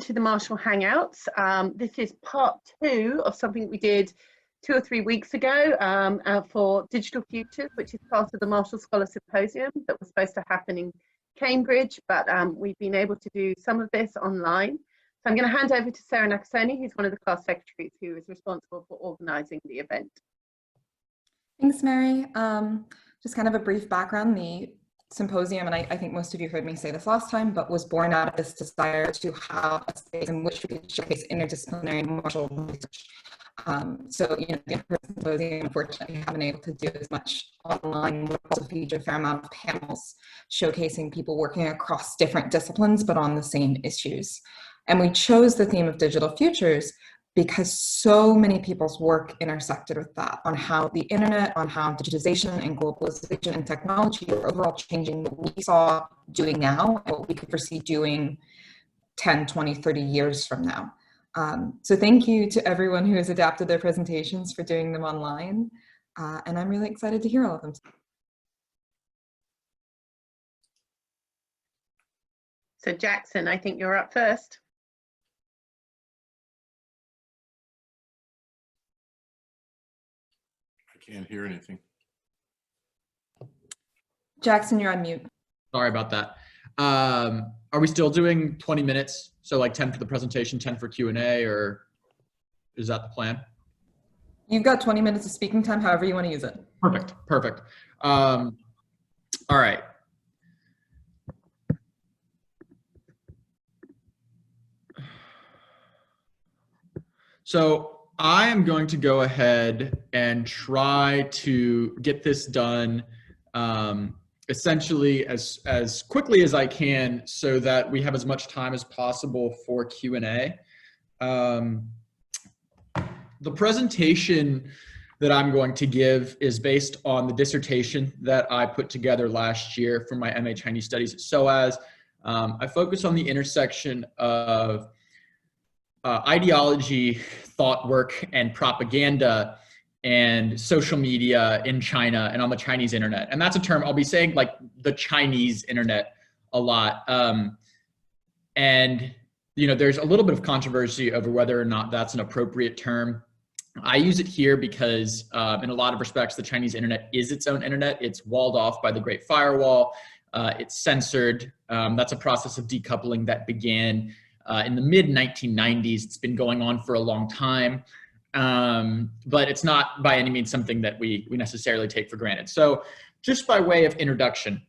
To the Marshall Hangouts. This is part 2 of something we did 2 or 3 weeks ago for Digital Futures, which is part of the Marshall Scholar Symposium that was supposed to happen in Cambridge, but we've been able to do some of this online. So I'm going to hand over to Sarah Nakasoni, who's one of the class secretaries who is responsible for organising the event. Thanks, Mary. Just kind of a brief background. The Symposium, and I think most of you heard me say this last time, but was born out of this desire to have a space in which we could showcase interdisciplinary Marshall research. So, the in-person symposium, unfortunately, haven't been able to do as much online. We'll also feature a fair amount of panels showcasing people working across different disciplines, but on the same issues. And we chose the theme of digital futures because so many people's work intersected with that, on how the internet, on how digitization and globalization and technology are overall changing what we saw doing now and what we could foresee doing 10, 20, 30 years from now. So thank you to everyone who has adapted their presentations for doing them online. And I'm really excited to hear all of them. So Jackson, I think you're up first. Can't hear anything. Jackson, you're on mute. Sorry about that. Are we still doing 20 minutes? So like 10 for the presentation, 10 for Q&A, or is that the plan? You've got 20 minutes of speaking time, however you want to use it. Perfect, perfect. All right. So I am going to go ahead and try to get this done essentially as quickly as I can so that we have as much time as possible for Q&A. The presentation that I'm going to give is based on the dissertation that I put together last year for my MA Chinese Studies at SOAS. I focus on the intersection of ideology, thought work, and propaganda and social media in China and on the Chinese internet. And that's a term I'll be saying, like the Chinese internet, a lot. And there's a little bit of controversy over whether or not that's an appropriate term. I use it here because in a lot of respects, the Chinese internet is its own internet. It's walled off by the Great Firewall. It's censored. That's a process of decoupling that began in the mid-1990s. It's been going on for a long time, but it's not by any means something that we necessarily take for granted. So just by way of introduction,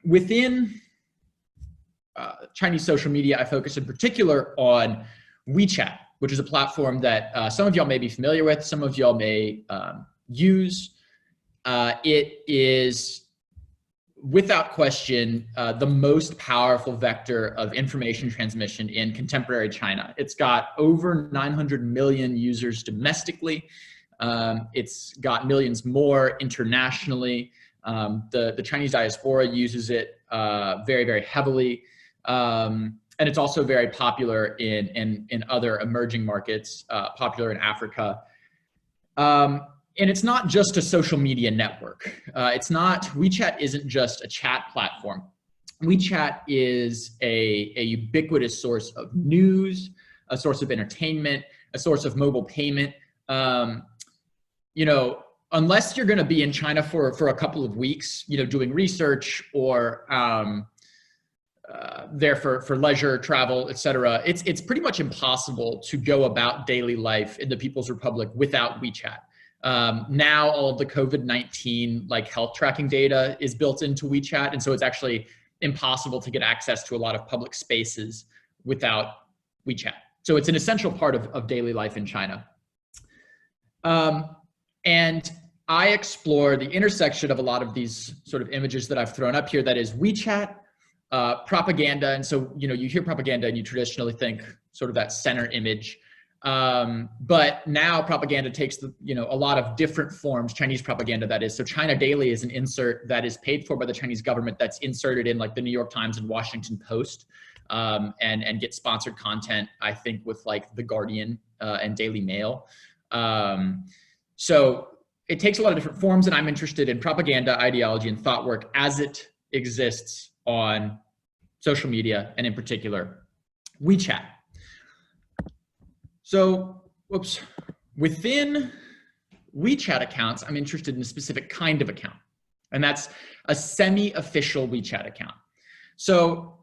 within Chinese social media, I focus in particular on WeChat, which is a platform that some of y'all may be familiar with, some of y'all may use. It is without question, the most powerful vector of information transmission in contemporary China. It's got over 900 million users domestically. It's got millions more internationally. The Chinese diaspora uses it very, very heavily. And it's also very popular in other emerging markets, popular in Africa. And it's not just a social media network. WeChat isn't just a chat platform. WeChat is a ubiquitous source of news, a source of entertainment, a source of mobile payment. Unless you're gonna be in China for a couple of weeks, doing research or there for leisure, travel, etc., it's pretty much impossible to go about daily life in the People's Republic without WeChat. Now all of the COVID-19 health tracking data is built into WeChat. And so it's actually impossible to get access to a lot of public spaces without WeChat. So it's an essential part of daily life in China. And I explore the intersection of a lot of these sort of images that I've thrown up here. That is WeChat, propaganda. And so, you hear propaganda and you traditionally think sort of that center image. But now propaganda takes a lot of different forms, Chinese propaganda that is. So China Daily is an insert that is paid for by the Chinese government that's inserted in the New York Times and Washington Post, and gets sponsored content, I think, with The Guardian and Daily Mail. So it takes a lot of different forms, and I'm interested in propaganda, ideology, and thought work as it exists on social media, and in particular, WeChat. So, within WeChat accounts, I'm interested in a specific kind of account, and that's a semi-official WeChat account. So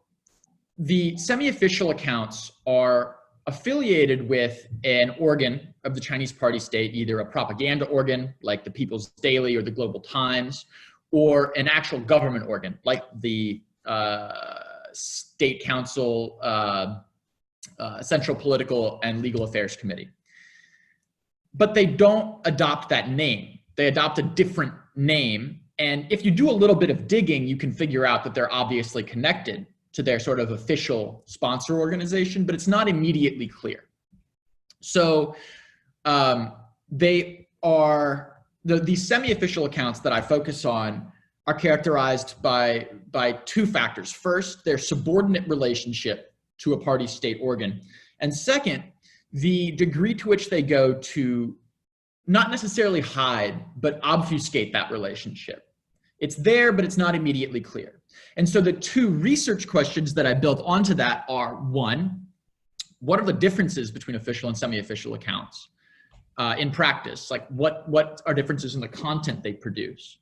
the semi-official accounts are affiliated with an organ of the Chinese party state, either a propaganda organ like the People's Daily or the Global Times, or an actual government organ like the State Council, Central Political and Legal Affairs Committee. But they don't adopt that name. They adopt a different name. And if you do a little bit of digging, you can figure out that they're obviously connected to their sort of official sponsor organization, but it's not immediately clear. So they are, these semi-official accounts that I focus on are characterized by two factors. First, their subordinate relationship to a party state organ. And second, the degree to which they go to not necessarily hide, but obfuscate that relationship. It's there, but it's not immediately clear. And so the two research questions that I built onto that are, one, what are the differences between official and semi-official accounts in practice? Like what are differences in the content they produce?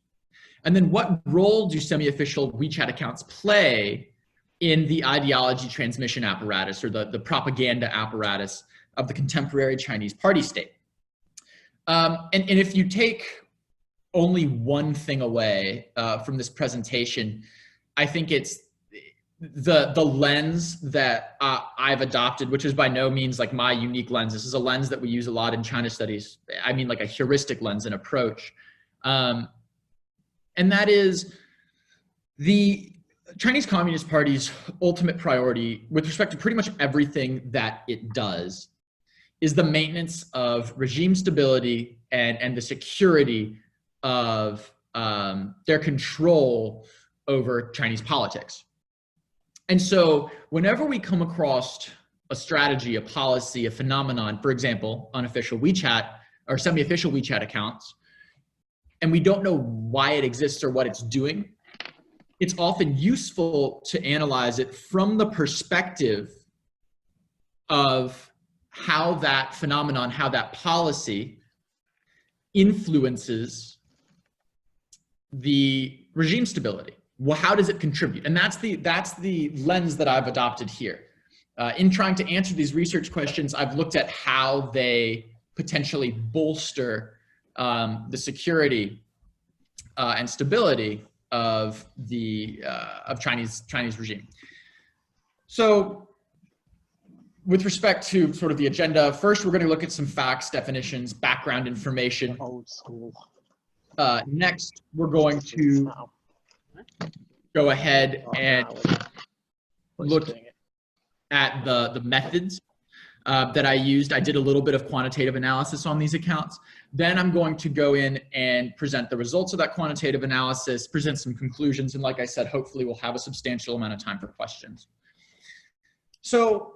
And then what role do semi-official WeChat accounts play in the ideology transmission apparatus or the propaganda apparatus of the contemporary Chinese party state? And if you take only one thing away from this presentation, I think it's the lens that I've adopted, which is by no means like my unique lens. This is a lens that we use a lot in China studies. I mean, like a heuristic lens and approach. And that is the Chinese Communist Party's ultimate priority with respect to pretty much everything that it does is the maintenance of regime stability and the security of their control over Chinese politics. And so whenever we come across a strategy, a policy, a phenomenon, for example, unofficial WeChat or semi-official WeChat accounts, and we don't know why it exists or what it's doing, it's often useful to analyze it from the perspective of how that phenomenon, how that policy influences the regime stability. Well, how does it contribute? And that's the lens that I've adopted here. In trying to answer these research questions, I've looked at how they potentially bolster the security and stability of the Chinese regime. So with respect to sort of the agenda, first we're going to look at some facts, definitions, background information. Old school. Next, we're going to go ahead and look at the methods that I used. I did a little bit of quantitative analysis on these accounts. Then I'm going to go in and present the results of that quantitative analysis, present some conclusions, and like I said, hopefully we'll have a substantial amount of time for questions. So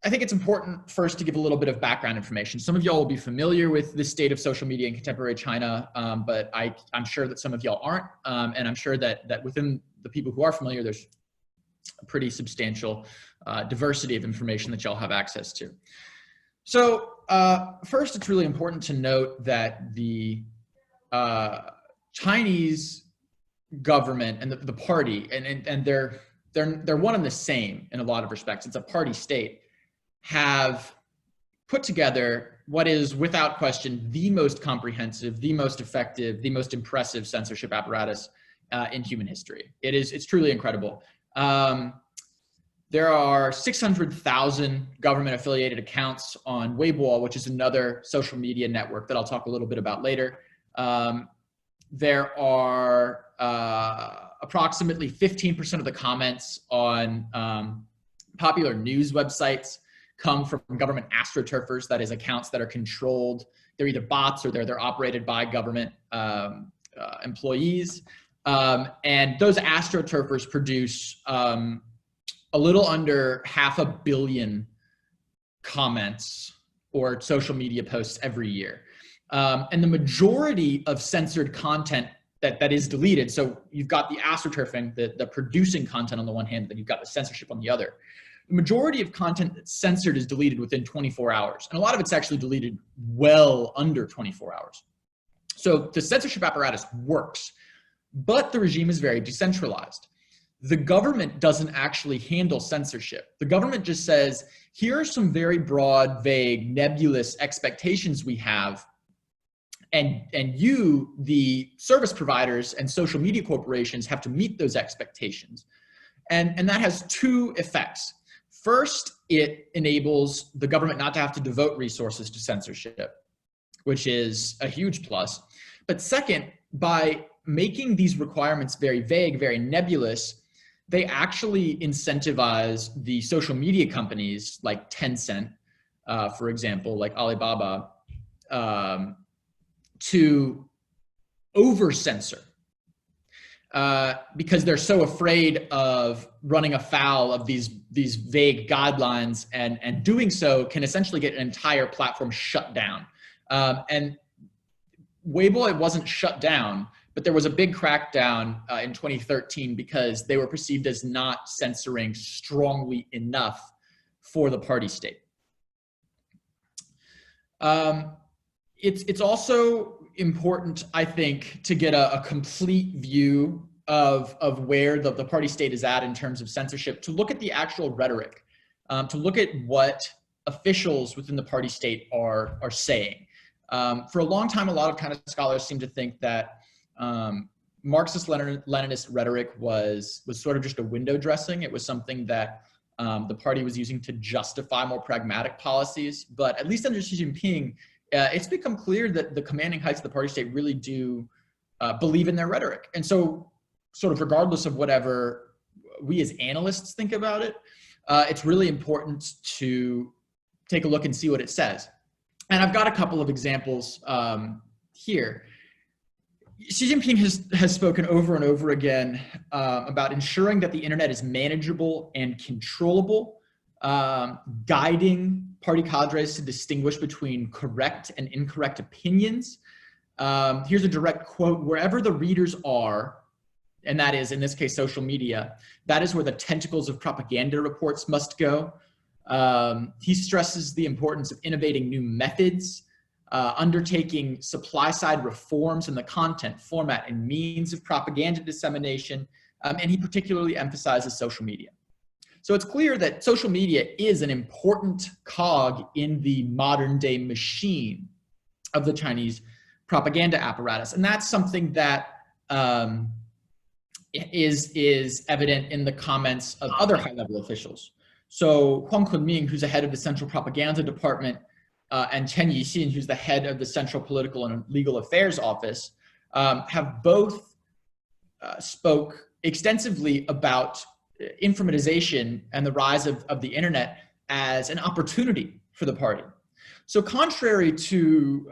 I think it's important first to give a little bit of background information. Some of y'all will be familiar with the state of social media in contemporary China, but I'm sure that some of y'all aren't, and I'm sure that within the people who are familiar, there's a pretty substantial diversity of information that y'all have access to. So first, it's really important to note that the Chinese government and the party, and they're one and the same in a lot of respects. It's a party state, have put together what is without question the most comprehensive, the most effective, the most impressive censorship apparatus in human history. It's truly incredible. There are 600,000 government affiliated accounts on Weibo, which is another social media network that I'll talk a little bit about later. There are approximately 15% of the comments on popular news websites come from government astroturfers, that is accounts that are controlled. They're either bots or they're operated by government employees. And those astroturfers produce a little under 500 million comments or social media posts every year. And the majority of censored content that is deleted, so you've got the astroturfing, the producing content on the one hand, then you've got the censorship on the other. the majority of content that's censored is deleted within 24 hours. And a lot of it's actually deleted well under 24 hours. So the censorship apparatus works, but the regime is very decentralized. The government doesn't actually handle censorship. The government just says, here are some very broad, vague, nebulous expectations we have. And you, the service providers and social media corporations, have to meet those expectations. And that has two effects. First, it enables the government not to have to devote resources to censorship, which is a huge plus. But second, by making these requirements very vague, very nebulous, they actually incentivize the social media companies like Tencent, for example, like Alibaba, to over-censor because they're so afraid of running afoul of these vague guidelines, and doing so can essentially get an entire platform shut down. And Weibo, it wasn't shut down, but there was a big crackdown in 2013 because they were perceived as not censoring strongly enough for the party state. It's also important, I think, to get a complete view of where the party state is at in terms of censorship, to look at the actual rhetoric, to look at what officials within the party state are saying. For a long time, a lot of kind of scholars seem to think that Marxist-Leninist rhetoric was sort of just a window dressing. It was something that the party was using to justify more pragmatic policies. But at least under Xi Jinping, it's become clear that the commanding heights of the party state really do believe in their rhetoric. And so, sort of regardless of whatever we as analysts think about it, it's really important to take a look and see what it says. And I've got a couple of examples here. Xi Jinping has spoken over and over again about ensuring that the internet is manageable and controllable, guiding party cadres to distinguish between correct and incorrect opinions. Here's a direct quote: "Wherever the readers are," and that is, in this case, social media, "that is where the tentacles of propaganda reports must go." He stresses the importance of innovating new methods, undertaking supply-side reforms in the content, format, and means of propaganda dissemination, and he particularly emphasizes social media. So it's clear that social media is an important cog in the modern-day machine of the Chinese propaganda apparatus, and that's something that is evident in the comments of other high-level officials. So Huang Kunming, who's the head of the Central Propaganda Department, and Chen Yixin, who's the head of the Central Political and Legal Affairs Office, have both spoke extensively about informatization and the rise of the internet as an opportunity for the party. So contrary to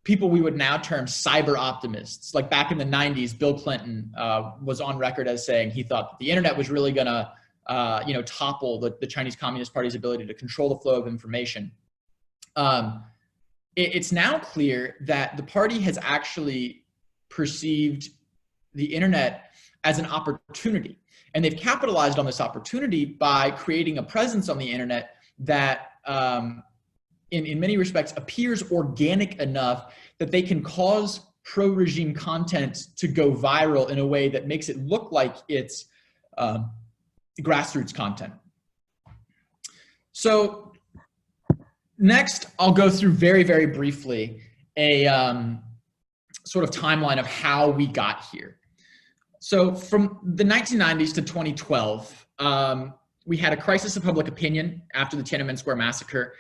people we would now term cyber optimists, like back in the 90s, Bill Clinton was on record as saying he thought that the internet was really gonna topple the Chinese Communist Party's ability to control the flow of information. It's now clear that the party has actually perceived the internet as an opportunity, and they've capitalized on this opportunity by creating a presence on the internet that in many respects appears organic enough that they can cause pro-regime content to go viral in a way that makes it look like it's grassroots content. So next, I'll go through very, very briefly a sort of timeline of how we got here. So from the 1990s to 2012, we had a crisis of public opinion after the Tiananmen Square massacre.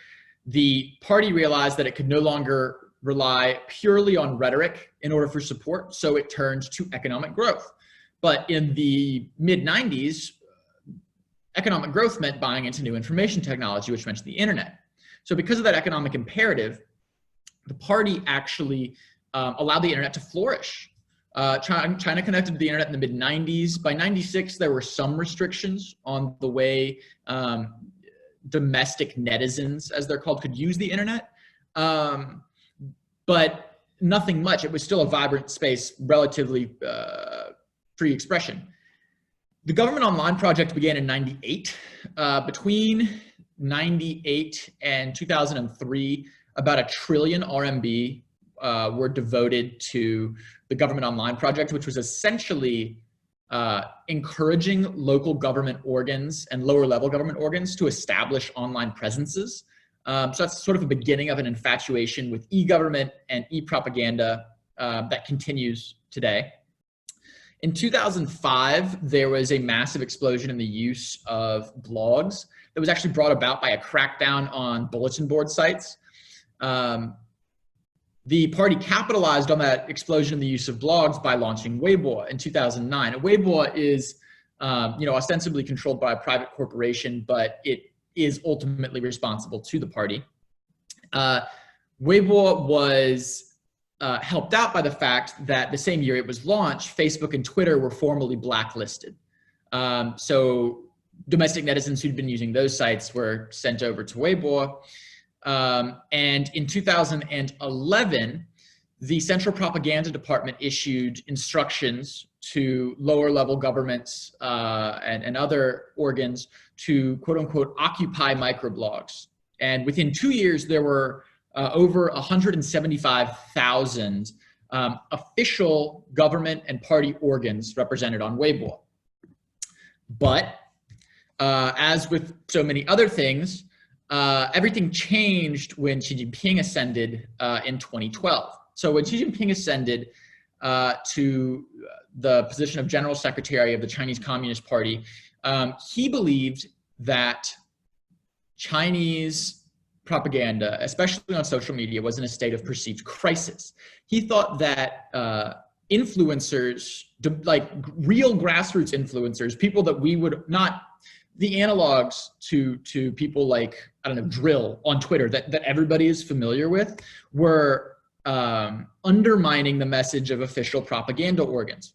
The party realized that it could no longer rely purely on rhetoric in order for support, so it turned to economic growth. But in the mid-90s, economic growth meant buying into new information technology, which meant the internet. So because of that economic imperative, the party actually allowed the internet to flourish. China connected to the internet in the mid-90s. By 96, there were some restrictions on the way domestic netizens, as they're called, could use the internet, but nothing much. It was still a vibrant space, relatively free expression. The Government Online project began in '98. Between '98 and 2003, about 1 trillion RMB were devoted to the Government Online project, which was essentially encouraging local government organs and lower level government organs to establish online presences. So that's sort of the beginning of an infatuation with e-government and e-propaganda that continues today. In 2005, there was a massive explosion in the use of blogs that was actually brought about by a crackdown on bulletin board sites. The party capitalized on that explosion in the use of blogs by launching Weibo in 2009. And Weibo is, ostensibly controlled by a private corporation, but it is ultimately responsible to the party. Weibo was helped out by the fact that the same year it was launched, Facebook and Twitter were formally blacklisted. So domestic netizens who'd been using those sites were sent over to Weibo. And in 2011, the Central Propaganda Department issued instructions to lower level governments and other organs to quote unquote occupy microblogs. And within 2 years, there were over 175,000 official government and party organs represented on Weibo. But as with so many other things, everything changed when Xi Jinping ascended in 2012. So when Xi Jinping ascended to the position of General Secretary of the Chinese Communist Party, he believed that Chinese propaganda, especially on social media, was in a state of perceived crisis. He thought that influencers, like real grassroots influencers, people that we would not, the analogs to people like, I don't know, Drill on Twitter that everybody is familiar with, were undermining the message of official propaganda organs.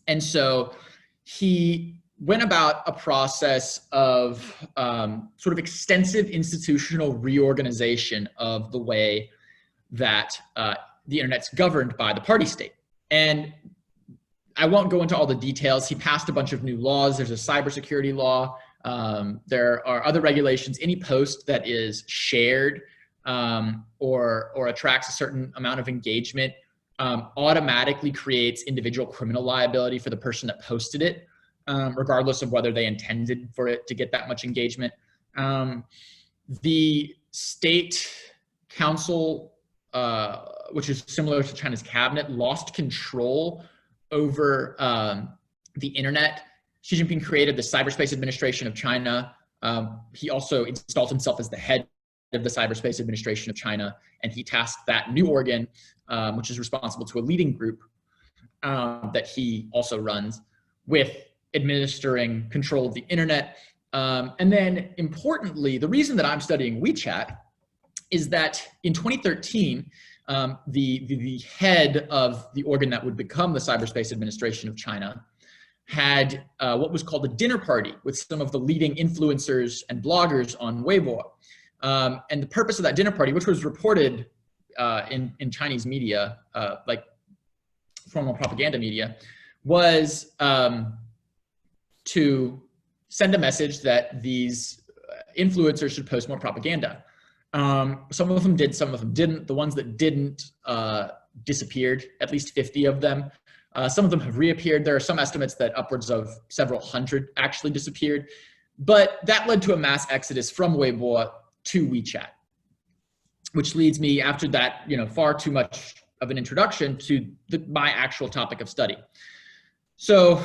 And so he went about a process of sort of extensive institutional reorganization of the way that the internet's governed by the party state. And I won't go into all the details. He passed a bunch of new laws. There's a cybersecurity law. There are other regulations. Any post that is shared or attracts a certain amount of engagement automatically creates individual criminal liability for the person that posted it, regardless of whether they intended for it to get that much engagement. The state council, which is similar to China's cabinet, lost control over the internet. Xi Jinping created the Cyberspace Administration of China. He also installed himself as the head of the Cyberspace Administration of China, and he tasked that new organ, which is responsible to a leading group that he also runs, with administering control of the internet. And then importantly, the reason that I'm studying WeChat is that in 2013, the head of the organ that would become the Cyberspace Administration of China had what was called a dinner party with some of the leading influencers and bloggers on Weibo. And the purpose of that dinner party, which was reported in Chinese media, like formal propaganda media, was to send a message that these influencers should post more propaganda. Some of them did, some of them didn't. The ones that didn't disappeared, at least 50 of them. Some of them have reappeared. There are some estimates that upwards of several hundred actually disappeared. But that led to a mass exodus from Weibo to WeChat, which leads me, after that, far too much of an introduction, to my actual topic of study. So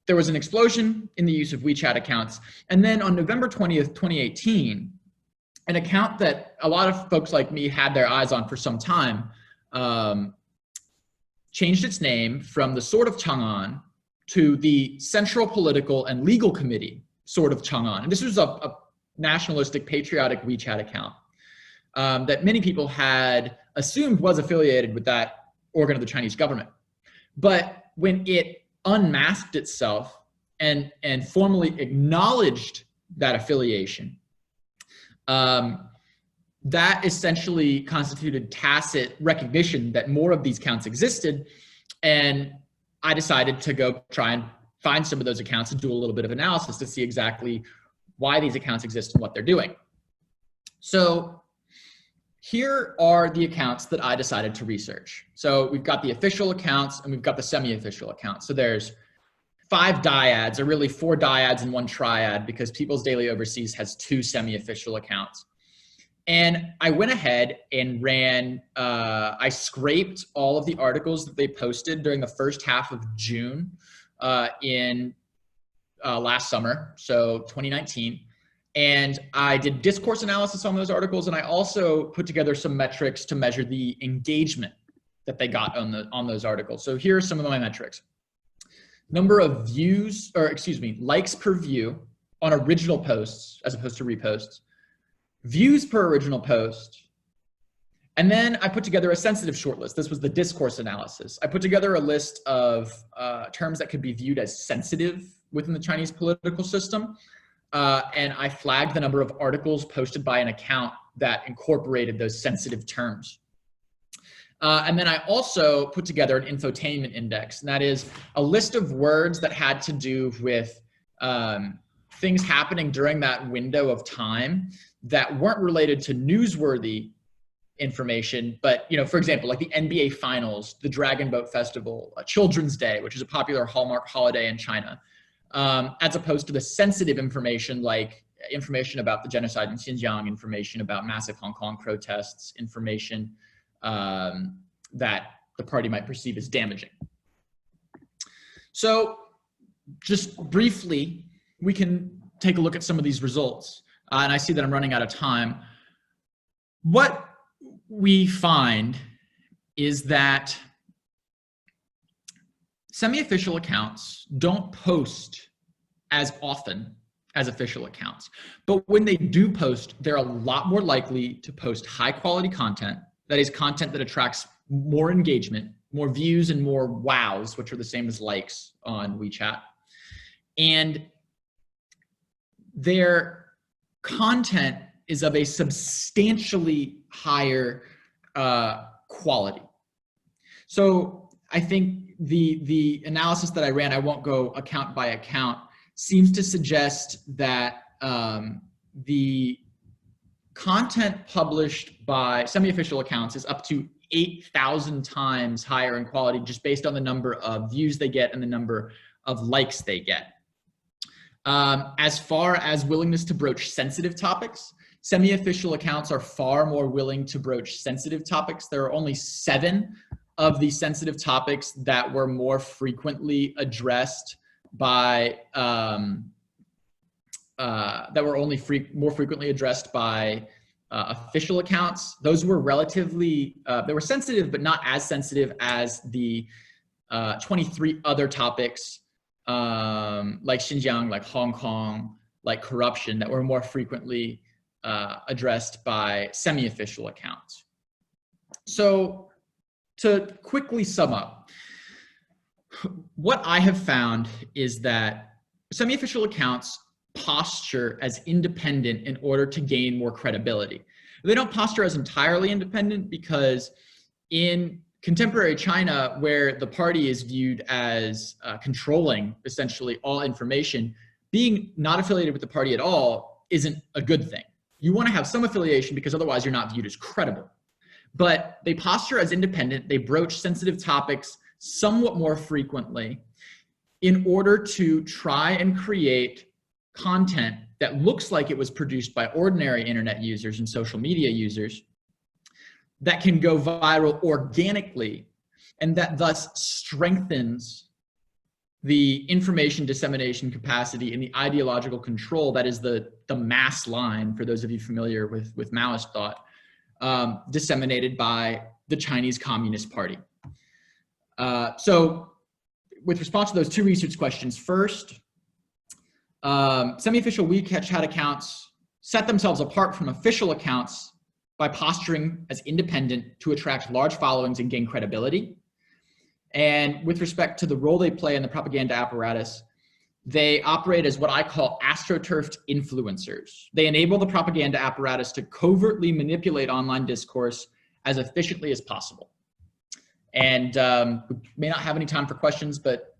there was an explosion in the use of WeChat accounts. And then on November 20th, 2018, an account that a lot of folks like me had their eyes on for some time changed its name from the Sword of Chang'an to the Central Political and Legal Committee Sword of Chang'an. And this was a nationalistic, patriotic WeChat account that many people had assumed was affiliated with that organ of the Chinese government. But when it unmasked itself and formally acknowledged that affiliation, that essentially constituted tacit recognition that more of these accounts existed. And I decided to go try and find some of those accounts and do a little bit of analysis to see exactly why these accounts exist and what they're doing. So here are the accounts that I decided to research. So we've got the official accounts and we've got the semi-official accounts. So there's 5 dyads, or really 4 dyads and 1 triad, because People's Daily Overseas has 2 semi-official accounts. And I went ahead and ran, I scraped all of the articles that they posted during the first half of June in last summer, so 2019. And I did discourse analysis on those articles, and I also put together some metrics to measure the engagement that they got on those articles. So here are some of my metrics. Number of views, or excuse me, likes per view on original posts as opposed to reposts, views per original post, and then I put together a sensitive shortlist. This was the discourse analysis. I put together a list of terms that could be viewed as sensitive within the Chinese political system. And I flagged the number of articles posted by an account that incorporated those sensitive terms. And then I also put together an infotainment index, and that is a list of words that had to do with things happening during that window of time that weren't related to newsworthy information, but, you know, for example, like the NBA Finals, the Dragon Boat Festival, Children's Day, which is a popular Hallmark holiday in China. As opposed to the sensitive information, like information about the genocide in Xinjiang, information about massive Hong Kong protests, information that the party might perceive as damaging. So just briefly, we can take a look at some of these results. And I see that I'm running out of time. What we find is that semi-official accounts don't post as often as official accounts. But when they do post, they're a lot more likely to post high quality content. That is content that attracts more engagement, more views, and more wows, which are the same as likes on WeChat. And their content is of a substantially higher quality. So I think the analysis that I ran, I won't go account by account, seems to suggest that the content published by semi-official accounts is up to 8,000 times higher in quality just based on the number of views they get and the number of likes they get. As far as willingness to broach sensitive topics, semi-official accounts are far more willing to broach sensitive topics. There are only 7 of the sensitive topics that were more frequently addressed by more frequently addressed by official accounts. Those were relatively they were sensitive, but not as sensitive as the 23 other topics like Xinjiang, like Hong Kong, like corruption, that were more frequently addressed by semi-official accounts. So to quickly sum up, what I have found is that semi-official accounts posture as independent in order to gain more credibility. They don't posture as entirely independent because in contemporary China, where the party is viewed as controlling essentially all information, being not affiliated with the party at all isn't a good thing. You want to have some affiliation because otherwise you're not viewed as credible. But they posture as independent, they broach sensitive topics somewhat more frequently in order to try and create content that looks like it was produced by ordinary internet users and social media users that can go viral organically, and that thus strengthens the information dissemination capacity and the ideological control that is the mass line, for those of you familiar with Maoist thought, disseminated by the Chinese Communist Party. So with response to those 2 research questions, first, semi-official WeChat accounts set themselves apart from official accounts by posturing as independent to attract large followings and gain credibility. And with respect to the role they play in the propaganda apparatus, they operate as what I call astroturfed influencers. They enable the propaganda apparatus to covertly manipulate online discourse as efficiently as possible. And we may not have any time for questions, but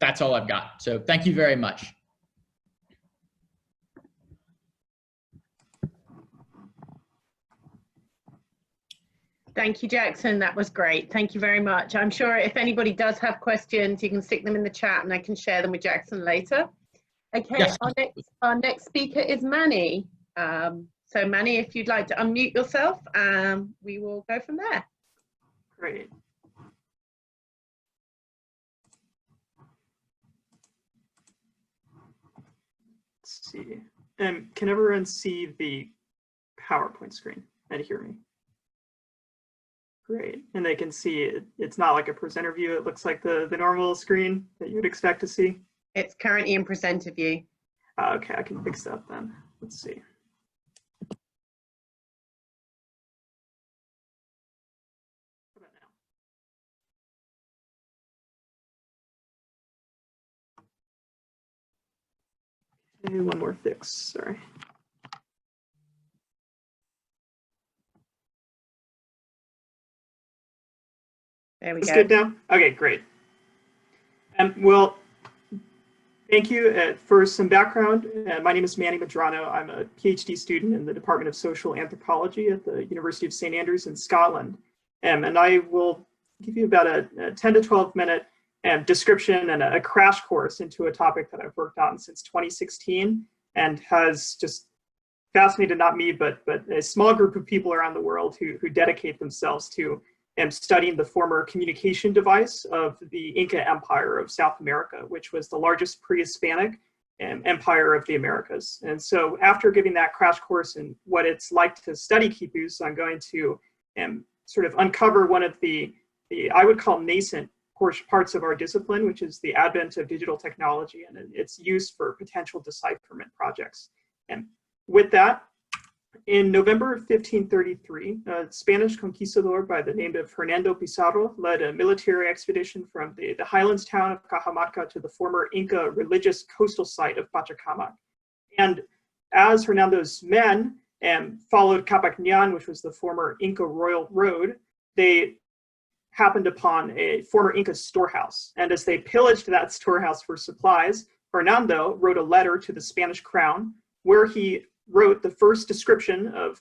that's all I've got. So thank you very much. Thank you, Jackson. That was great. Thank you very much. I'm sure if anybody does have questions, you can stick them in the chat and I can share them with Jackson later. Okay, Yes. our next speaker is Manny. So Manny, if you'd like to unmute yourself, we will go from there. Great. Let's see. Can everyone see the PowerPoint screen and hear me? Great. And they can see it's not like a presenter view. It looks like the normal screen that you'd expect to see. It's currently in presenter view. Okay, I can fix that then. Let's see. How about now? Okay, one more fix, sorry. There we That's go. good now? Okay, great. Well, thank you. For some background, my name is Manny Medrano. I'm a PhD student in the Department of Social Anthropology at the University of St. Andrews in Scotland. And I will give you about a 10 to 12 minute description and a crash course into a topic that I've worked on since 2016 and has just fascinated not me, but a small group of people around the world who dedicate themselves to studying the former communication device of the Inca Empire of South America, which was the largest pre-Hispanic empire of the Americas. And so after giving that crash course in what it's like to study quipus, I'm going to sort of uncover one of the I would call nascent parts of our discipline, which is the advent of digital technology and its use for potential decipherment projects. And with that, in November 1533, a Spanish conquistador by the name of Hernando Pizarro led a military expedition from the highlands town of Cajamarca to the former Inca religious coastal site of Pachacamac. And as Hernando's men followed Capacñan, which was the former Inca royal road, they happened upon a former Inca storehouse. And as they pillaged that storehouse for supplies, Hernando wrote a letter to the Spanish crown where he wrote the first description of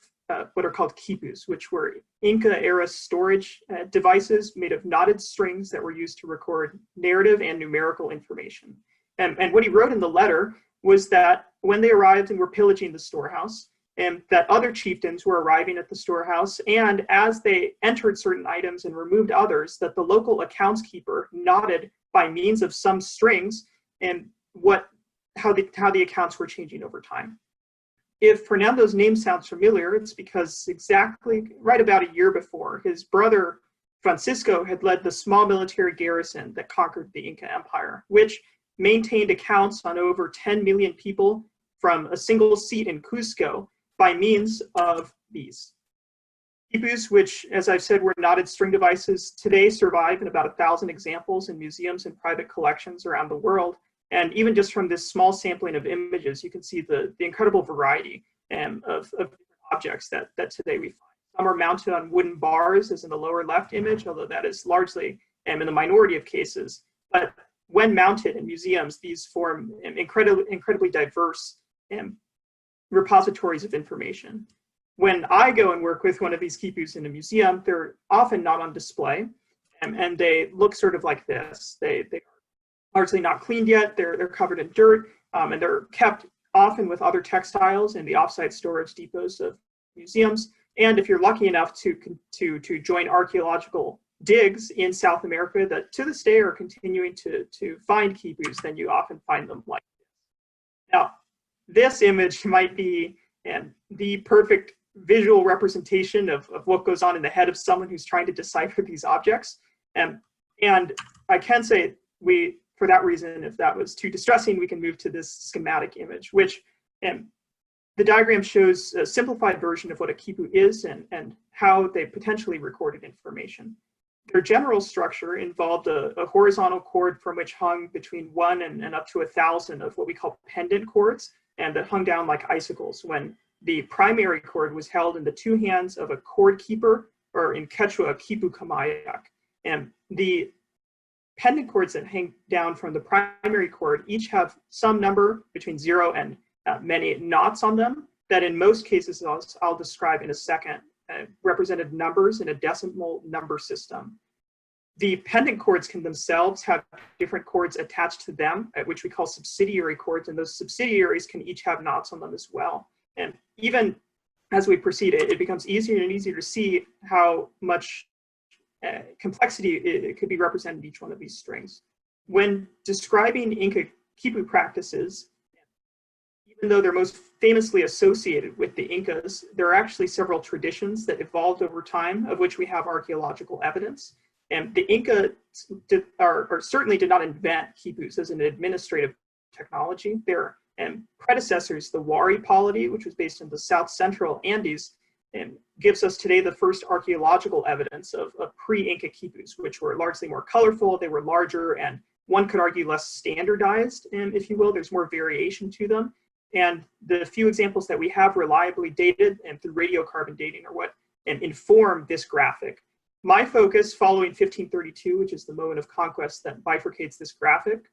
what are called quipus, which were Inca-era storage devices made of knotted strings that were used to record narrative and numerical information. And what he wrote in the letter was that when they arrived and were pillaging the storehouse, and that other chieftains were arriving at the storehouse, and as they entered certain items and removed others, that the local accounts keeper nodded by means of some strings and how the accounts were changing over time. If Fernando's name sounds familiar, it's because exactly right about a year before, his brother Francisco had led the small military garrison that conquered the Inca Empire, which maintained accounts on over 10 million people from a single seat in Cusco by means of these. Quipus, which, as I've said, were knotted string devices, today survive in about 1,000 examples in museums and private collections around the world. And even just from this small sampling of images, you can see the incredible variety of objects that today we find. Some are mounted on wooden bars, as in the lower left image, although that is largely in the minority of cases. But when mounted in museums, these form incredibly diverse repositories of information. When I go and work with one of these quipus in a museum, they're often not on display, and they look sort of like this. They largely not cleaned yet. They're covered in dirt, and they're kept often with other textiles in the offsite storage depots of museums. And if you're lucky enough to join archaeological digs in South America that to this day are continuing to find quipus, then you often find them like this. Now, this image might be the perfect visual representation of what goes on in the head of someone who's trying to decipher these objects. And I can say for that reason, if that was too distressing, we can move to this schematic image, which the diagram shows a simplified version of what a quipu is and how they potentially recorded information. Their general structure involved a horizontal cord from which hung between 1 and up to 1,000 of what we call pendant cords, and that hung down like icicles when the primary cord was held in the two hands of a cord keeper, or in Quechua, Khipu Kamayak. And the pendant cords that hang down from the primary cord each have some number between 0 and many knots on them that in most cases I'll describe in a second, represented numbers in a decimal number system. The pendant cords can themselves have different cords attached to them, which we call subsidiary cords, and those subsidiaries can each have knots on them as well. And even as we proceed, it becomes easier and easier to see how much complexity it could be represented in each one of these strings. When describing Inca Khipu practices, even though they're most famously associated with the Incas, there are actually several traditions that evolved over time, of which we have archaeological evidence. And the Inca certainly did not invent quipus as an administrative technology. Their predecessors, the Wari polity, which was based in the South Central Andes, gives us today the first archaeological evidence of pre-Inca quipus, which were largely more colorful, they were larger, and one could argue less standardized, if you will. There's more variation to them. And the few examples that we have reliably dated and through radiocarbon dating are what inform this graphic. My focus following 1532, which is the moment of conquest that bifurcates this graphic,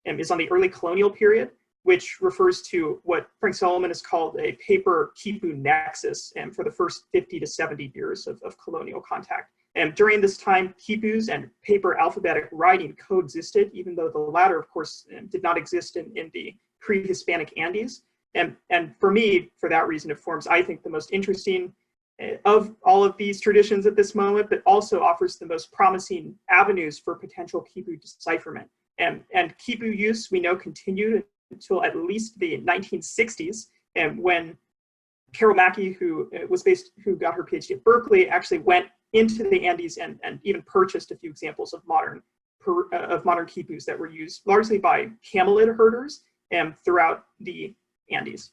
is on the early colonial period, which refers to what Frank Solomon has called a paper Khipu nexus for the first 50 to 70 years of colonial contact. And during this time, quipus and paper alphabetic writing coexisted, even though the latter, of course, did not exist in the pre-Hispanic Andes. And for me, for that reason, it forms, I think, the most interesting of all of these traditions at this moment, but also offers the most promising avenues for potential Khipu decipherment. And Khipu use, we know, continued until at least the 1960s, when Carol Mackey, who got her PhD at Berkeley, actually went into the Andes and even purchased a few examples of modern quipus that were used largely by camelid herders throughout the Andes.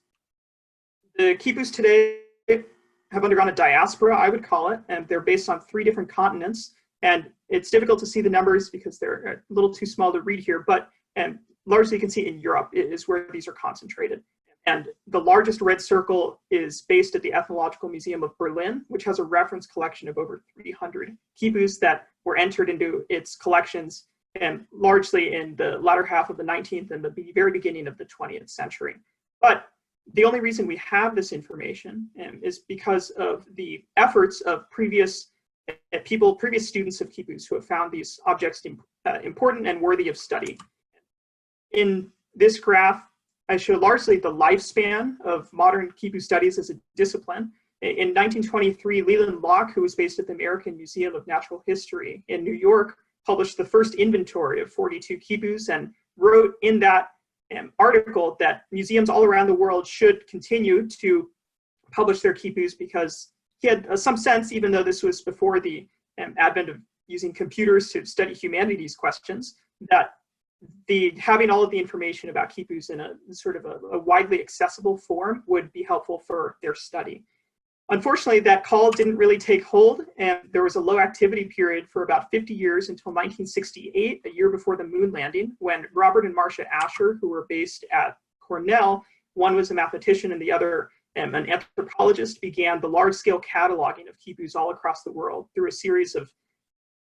The quipus today have undergone a diaspora, I would call it, and they're based on 3 different continents. And it's difficult to see the numbers because they're a little too small to read here, but largely you can see in Europe is where these are concentrated. And the largest red circle is based at the Ethnological Museum of Berlin, which has a reference collection of over 300 quipus that were entered into its collections largely in the latter half of the 19th and the very beginning of the 20th century. But the only reason we have this information is because of the efforts of previous students of quipus who have found these objects important and worthy of study. In this graph, I show largely the lifespan of modern Khipu studies as a discipline. In 1923, Leland Locke, who was based at the American Museum of Natural History in New York, published the first inventory of 42 quipus and wrote in that article that museums all around the world should continue to publish their quipus because he had some sense, even though this was before the advent of using computers to study humanities questions, that having all of the information about quipus in a sort of a widely accessible form would be helpful for their study. Unfortunately, that call didn't really take hold, and there was a low activity period for about 50 years until 1968, a year before the moon landing, when Robert and Marcia Asher, who were based at Cornell, one was a mathematician and the other an anthropologist, began the large-scale cataloging of quipus all across the world through a series of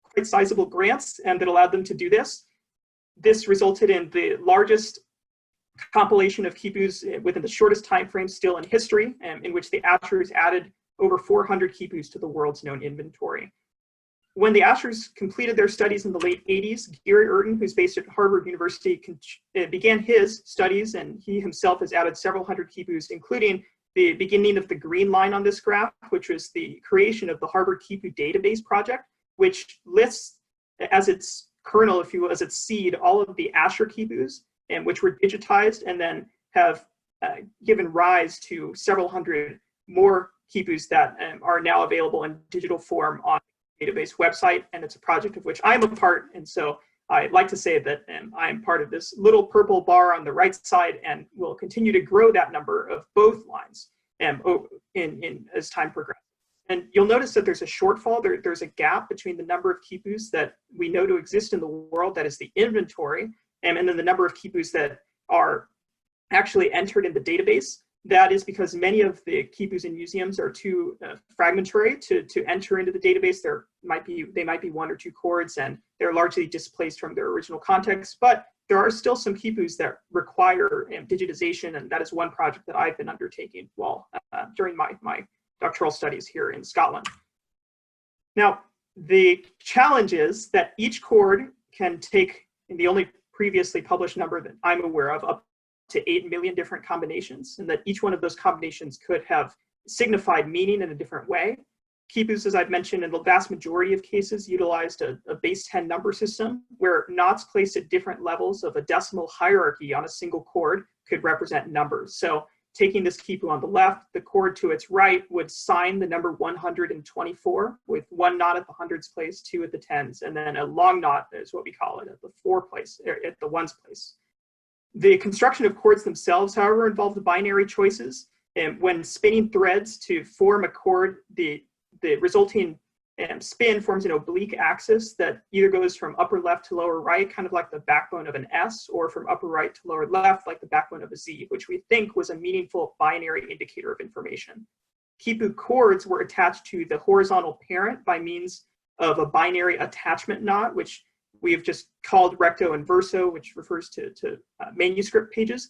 quite sizable grants that allowed them to do this. This resulted in the largest compilation of quipus within the shortest time frame still in history, in which the Ashers added over 400 quipus to the world's known inventory. When the Ashers completed their studies in the late 80s, Gary Urton, who's based at Harvard University, began his studies, and he himself has added several hundred quipus, including the beginning of the green line on this graph, which was the creation of the Harvard Khipu Database Project, which lists as its kernel, if you will, as its seed, all of the Asher quipus, which were digitized and then have given rise to several hundred more quipus that are now available in digital form on the database website. And it's a project of which I'm a part. And so I like to say that I'm part of this little purple bar on the right side and will continue to grow that number of both lines as time progresses. And you'll notice that there's a shortfall. There's a gap between the number of quipus that we know to exist in the world, that is the inventory, and then the number of quipus that are actually entered in the database. that is because many of the quipus in museums are too fragmentary to enter into the database. They might be 1 or 2 chords, and they're largely displaced from their original context. But there are still some quipus that require digitization, and that is one project that I've been undertaking while during my doctoral studies here in Scotland. Now, the challenge is that each chord can take, in the only previously published number that I'm aware of, up to 8 million different combinations, and that each one of those combinations could have signified meaning in a different way. Quipus, as I've mentioned, in the vast majority of cases, utilized a base 10 number system where knots placed at different levels of a decimal hierarchy on a single chord could represent numbers. So taking this quipu on the left, the chord to its right would sign the number 124 with 1 knot at the hundreds place, 2 at the tens, and then a long knot is what we call it at the 4 place, or at the ones place. The construction of chords themselves, however, involved binary choices. And when spinning threads to form a chord, the resulting spin forms an oblique axis that either goes from upper left to lower right, kind of like the backbone of an S, or from upper right to lower left, like the backbone of a Z, which we think was a meaningful binary indicator of information. Khipu chords were attached to the horizontal parent by means of a binary attachment knot, which we have just called recto and verso, which refers to manuscript pages.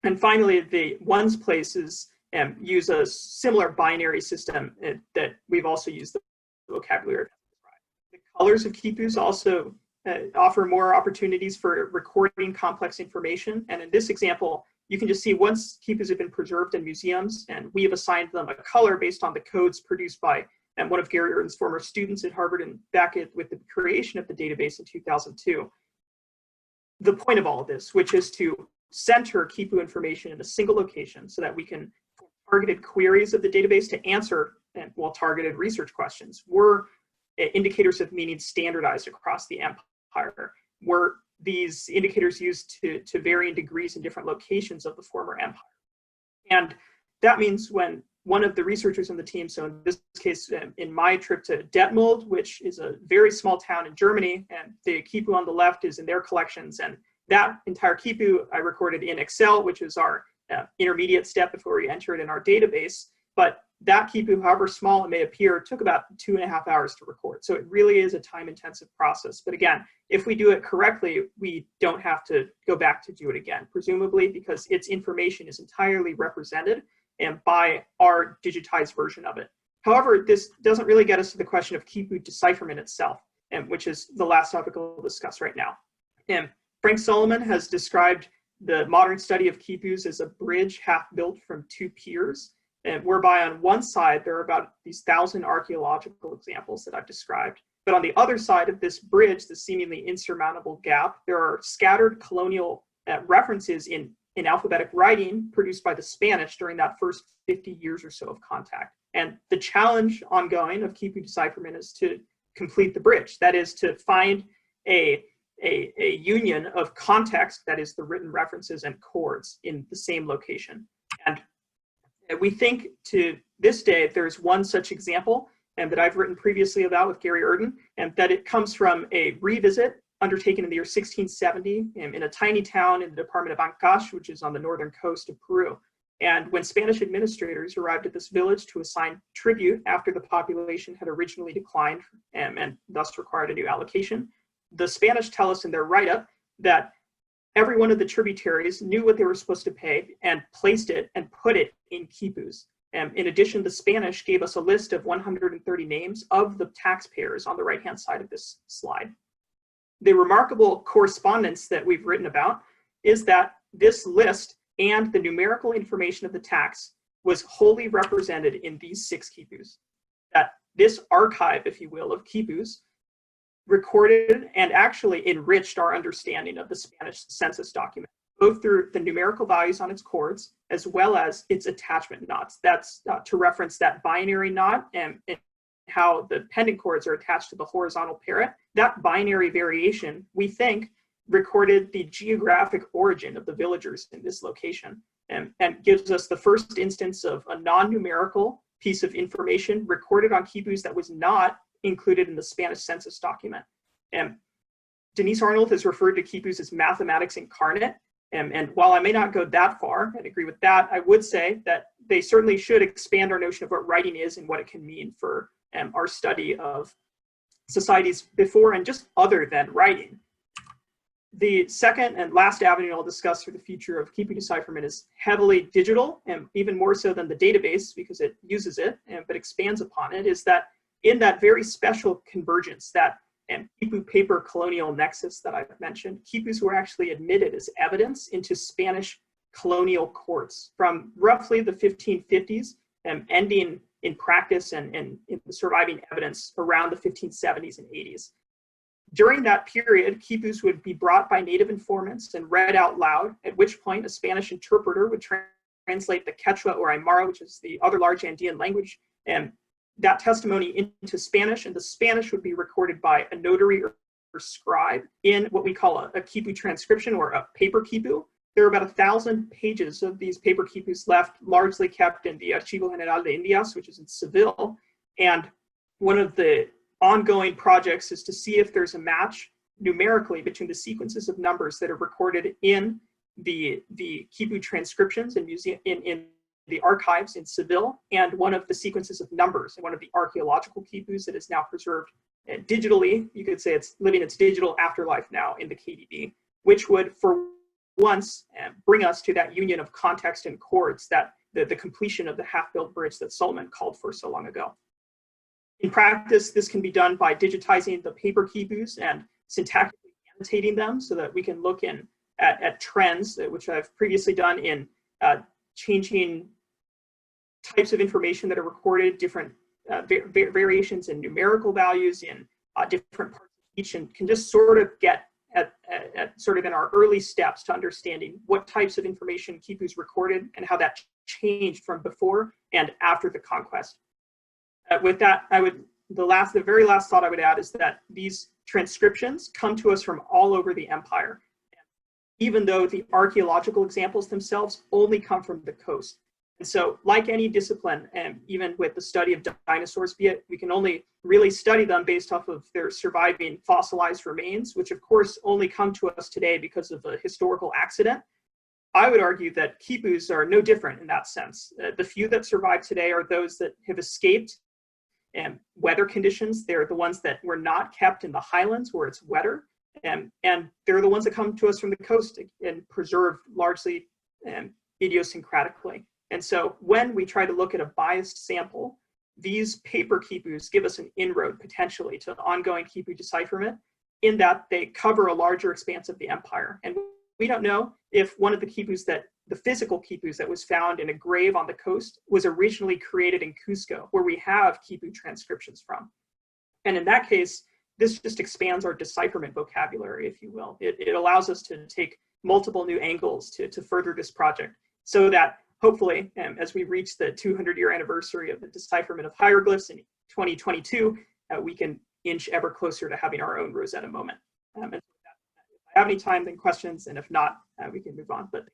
And finally, the ones places use a similar binary system that we've also used the vocabulary. The colors of quipus also offer more opportunities for recording complex information. And in this example, you can just see once quipus have been preserved in museums, and we have assigned them a color based on the codes produced by one of Gary Urden's former students at Harvard and with the creation of the database in 2002. The point of all of this, which is to center quipu information in a single location so that we can targeted queries of the database to answer targeted research questions. Were indicators of meaning standardized across the empire? Were these indicators used to varying degrees in different locations of the former empire? And that means when one of the researchers in the team, so in this case, in my trip to Detmold, which is a very small town in Germany, and the quipu on the left is in their collections, and that entire quipu I recorded in Excel, which is our intermediate step before we enter it in our database. But that quipu, however small it may appear, took about 2.5 hours to record. So it really is a time-intensive process. But again, if we do it correctly, we don't have to go back to do it again, presumably because its information is entirely represented and by our digitized version of it. However, this doesn't really get us to the question of quipu decipherment itself, which is the last topic we'll discuss right now. Frank Solomon has described the modern study of quipus as a bridge half built from 2 piers, whereby on one side there are about these 1,000 archaeological examples that I've described. But on the other side of this bridge, the seemingly insurmountable gap, there are scattered colonial references in alphabetic writing produced by the Spanish during that first 50 years or so of contact. And the challenge ongoing of quipu decipherment is to complete the bridge. That is to find a union of context, that is the written references and chords in the same location. And we think to this day, there's one such example that I've written previously about with Gary Urden, and that it comes from a revisit undertaken in the year 1670 in a tiny town in the department of Ancash, which is on the northern coast of Peru. And when Spanish administrators arrived at this village to assign tribute after the population had originally declined and thus required a new allocation, the Spanish tell us in their write-up that every one of the tributaries knew what they were supposed to pay and placed it and put it in quipus. In addition, the Spanish gave us a list of 130 names of the taxpayers on the right-hand side of this slide. The remarkable correspondence that we've written about is that this list and the numerical information of the tax was wholly represented in these 6 quipus. That this archive, if you will, of quipus recorded and actually enriched our understanding of the Spanish census document, both through the numerical values on its chords as well as its attachment knots. That's to reference that binary knot and how the pendant chords are attached to the horizontal parent. That binary variation, we think, recorded the geographic origin of the villagers in this location and gives us the first instance of a non-numerical piece of information recorded on quipus that was not included in the Spanish census document. Denise Arnold has referred to quipus as mathematics incarnate, And while I may not go that far and agree with that, I would say that they certainly should expand our notion of what writing is and what it can mean for our study of societies before and just other than writing. The second and last avenue I'll discuss for the future of Khipu decipherment is heavily digital, and even more so than the database because it uses it, but expands upon it, is that in that very special convergence, that Khipu paper colonial nexus that I've mentioned, Khipus were actually admitted as evidence into Spanish colonial courts from roughly the 1550s, ending in practice and in the surviving evidence around the 1570s and 80s. During that period, Khipus would be brought by native informants and read out loud, at which point a Spanish interpreter would translate the Quechua or Aymara, which is the other large Andean language, and that testimony into Spanish, and the Spanish would be recorded by a notary or scribe in what we call a Khipu transcription or a paper Khipu. There are about 1,000 pages of these paper Khipus left, largely kept in the Archivo General de Indias, which is in Seville. And one of the ongoing projects is to see if there's a match numerically between the sequences of numbers that are recorded in the Khipu transcriptions in the archives in Seville, and one of the sequences of numbers in one of the archaeological Khipus that is now preserved digitally. You could say it's living its digital afterlife now in the KDB, which would for once bring us to that union of context and chords, that the completion of the half-built bridge that Solomon called for so long ago. In practice, this can be done by digitizing the paper Khipus and syntactically annotating them so that we can look at trends, which I've previously done in changing types of information that are recorded, different variations in numerical values in different parts of each, and can just sort of get at sort of in our early steps to understanding what types of information Khipus recorded and how that changed from before and after the conquest. With that, the very last thought I would add is that these transcriptions come to us from all over the empire, even though the archaeological examples themselves only come from the coast. And so, like any discipline, and even with the study of dinosaurs, we can only really study them based off of their surviving fossilized remains, which of course only come to us today because of a historical accident. I would argue that Khipus are no different in that sense. The few that survive today are those that have escaped weather conditions. They're the ones that were not kept in the highlands where it's wetter. And they're the ones that come to us from the coast and preserved largely idiosyncratically. And so when we try to look at a biased sample, these paper Khipus give us an inroad potentially to ongoing Khipu decipherment, in that they cover a larger expanse of the empire. And we don't know if one of the Khipus the physical Khipus that was found in a grave on the coast was originally created in Cusco, where we have Khipu transcriptions from. And in that case, this just expands our decipherment vocabulary, if you will. It allows us to take multiple new angles to further this project, so that hopefully, as we reach the 200-year anniversary of the decipherment of hieroglyphs in 2022, we can inch ever closer to having our own Rosetta moment. And if I have any time, then questions, and if not, we can move on. But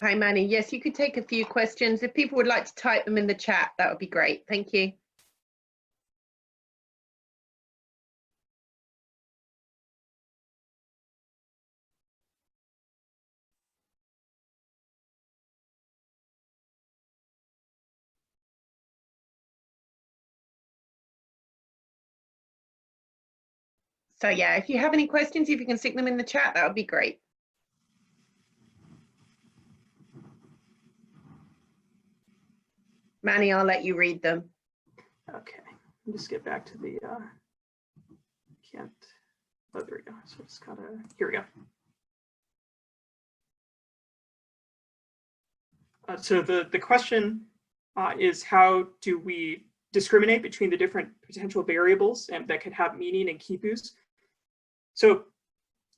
hi, Manny. Yes, you could take a few questions. If people would like to type them in the chat, that would be great. Thank you. So yeah, if you have any questions, if you can stick them in the chat, that would be great. Manny, I'll let you read them. okay, I'll just get back to the, oh, there we go. So it's here we go. So the question is, how do we discriminate between the different potential variables that could have meaning in Khipus? So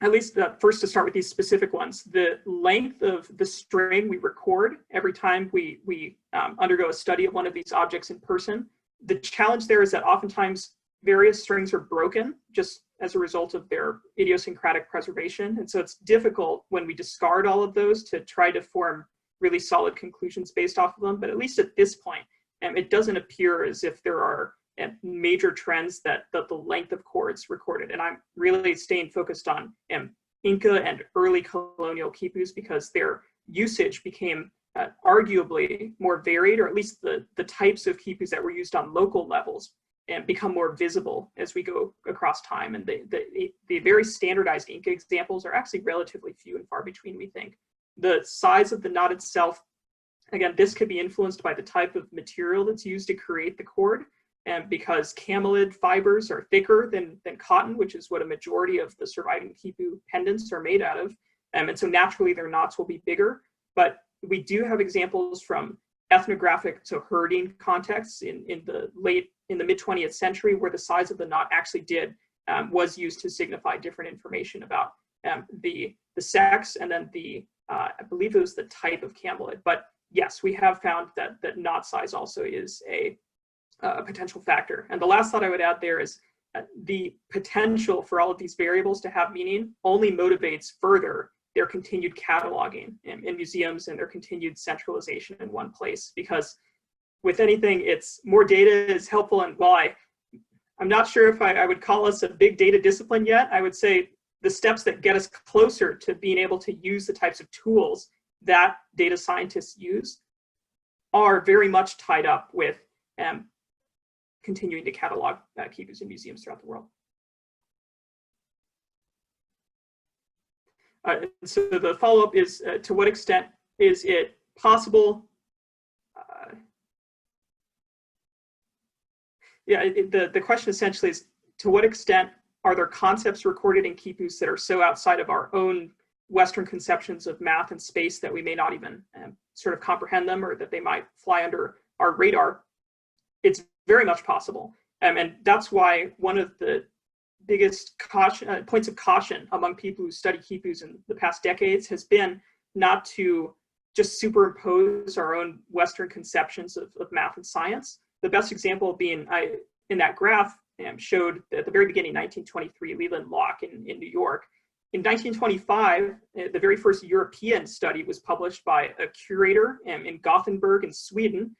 at least first, to start with these specific ones, the length of the string we record every time we undergo a study of one of these objects in person. The challenge there is that oftentimes various strings are broken just as a result of their idiosyncratic preservation. And so it's difficult when we discard all of those to try to form really solid conclusions based off of them. But at least at this point, it doesn't appear as if there are major trends that the length of chords recorded. And I'm really staying focused on Inca and early colonial quipus because their usage became arguably more varied, or at least the types of quipus that were used on local levels and become more visible as we go across time. And the very standardized Inca examples are actually relatively few and far between, we think. The size of the knot itself, again, this could be influenced by the type of material that's used to create the cord, and because camelid fibers are thicker than cotton, which is what a majority of the surviving quipu pendants are made out of. And so naturally their knots will be bigger, but we do have examples from ethnographic, so herding contexts in the mid 20th century where the size of the knot actually was used to signify different information about the sex and then I believe it was the type of camelid. But yes, we have found that knot size also is a potential factor. And the last thought I would add there is the potential for all of these variables to have meaning only motivates further their continued cataloging in museums and their continued centralization in one place. Because with anything, it's more data is helpful. And while I'm not sure if I would call us a big data discipline yet, I would say the steps that get us closer to being able to use the types of tools that data scientists use are very much tied up with continuing to catalog quipus in museums throughout the world. So the follow-up is, to what extent is it possible? The question essentially is, to what extent are there concepts recorded in quipus that are so outside of our own Western conceptions of math and space that we may not even sort of comprehend them, or that they might fly under our radar? It's very much possible. And that's why one of the biggest points of caution among people who study quipus in the past decades has been not to just superimpose our own Western conceptions of math and science. The best example being, in that graph showed at the very beginning, 1923, Leland Locke in New York. In 1925, the very first European study was published by a curator in Gothenburg in Sweden,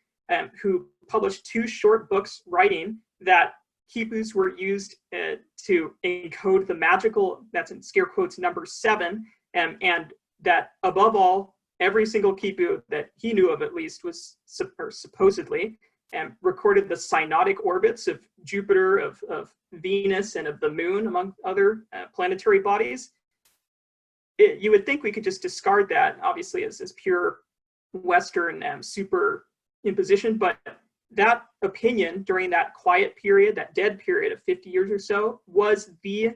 who published 2 short books writing that quipus were used to encode the magical, that's in scare quotes, number 7, and that above all, every single quipu that he knew of at least was supposedly recorded the synodic orbits of Jupiter, of Venus, and of the moon, among other planetary bodies. You would think we could just discard that, obviously, as pure Western superimposition, but that opinion during that quiet period, that dead period of 50 years or so, was the